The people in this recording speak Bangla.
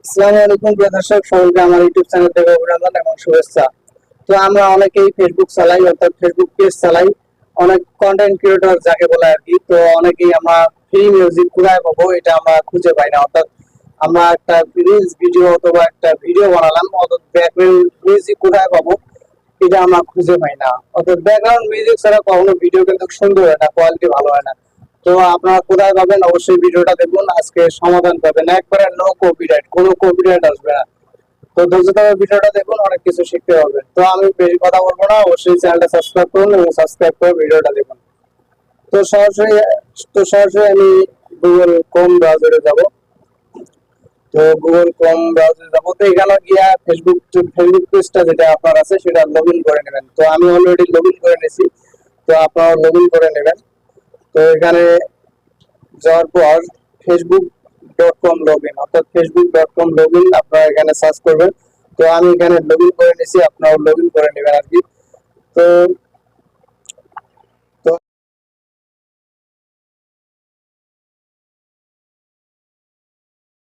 আসসালামু আলাইকুম প্রিয় দর্শক, সকলকে আমার ইউটিউব চ্যানেল থেকে অভিনন্দন এবং শুভেচ্ছা। তো আমরা অনেকেই ফেসবুক চালাই, অর্থাৎ ফেসবুক পেজ চালাই, অনেক কন্টেন্ট ক্রিয়েটর যাকে বলে আর কি। তো অনেকেই আমরা ফ্রি মিউজিক কোথায় পাবো এটা আমরা খুঁজে পাই না, অর্থাৎ আমরা একটা রিলস ভিডিও অথবা একটা ভিডিও বানালাম, অর্থাৎ ব্যাকগ্রাউন্ড মিউজিক কোথায় পাবো এটা আমরা খুঁজে পাই না। অর্থাৎ ব্যাকগ্রাউন্ড মিউজিক ছাড়া কখনো ভিডিও কিন্তু সুন্দর হয় না, কোয়ালিটি ভালো হয় না। তো আপনারা কোথায় পাবেন অবশ্যই ভিডিওটা দেখুন, আজকে সমাধান পাবেন, একবারে নো কপিরাইট, কোনো কপিরাইট আসবে না। তো ধৈর্য ধরে ভিডিওটা দেখুন, অনেক কিছু শিখতে হবে। তো আমি বেশি কথা বলবো না, অবশ্যই চ্যানেলটা সাবস্ক্রাইব করুন এবং সাবস্ক্রাইব করে ভিডিওটা দেখুন। তো সরাসরি আমি গুগল ক্রোম ব্রাউজারে যাব। তো গুগল ক্রোম ব্রাউজারে যাব, তো এখানে গিয়া ফেসবুক পেজটা যেটা আপনার আছে সেটা লগ ইন করে নেবেন। তো আমি অলরেডি লগ ইন করে নিয়েছি, তো আপনারা লগ ইন করে নেবেন। তো এখানে যাওয়ার পর facebook.com লগ ইন, অর্থাৎ facebook.com লগ ইন আপনারা এখানে সার্চ করবেন। তো আমি এখানে লগ ইন করে নিয়েছি, আপনারাও লগ ইন করে নেবেন আর কি। তো